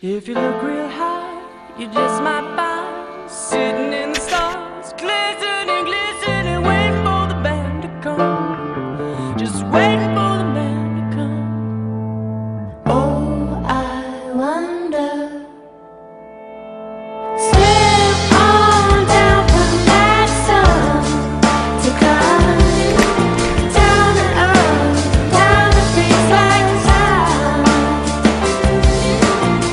If you look real high, you just might find sitting in the stars, glistening, glistening, waiting for the band to come. Just waiting for the band to come. Oh, I wonder. Slip on down from that sun to come down and up, down the streets like a sound.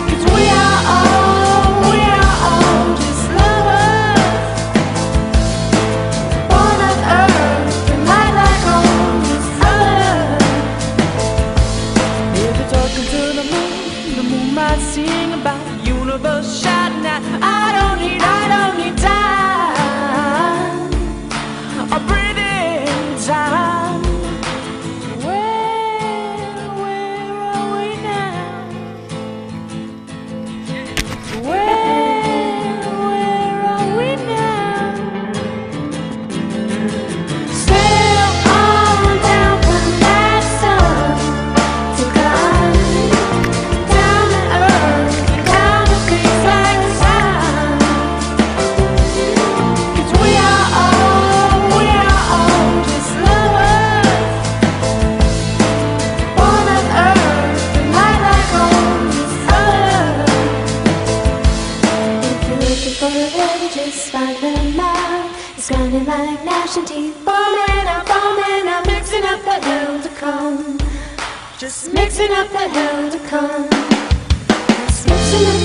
'Cause we are all just lovers, born on earth, and light like home, just lovers. If you're talking to the moon might sing about the universe shouting out, I don't need time, or breathing time. Where are we now? Where are we now? Slip on down from that sun to come down to earth, down the streets like a sound. 'Cause we are all just lovers, born on earth, and light like home, just lovers. If you're looking for adventures, find them out. It's grinding like gnashing teeth, foaming up, mixing up the hell to come. Just mixing up the hell to come. Just mixing up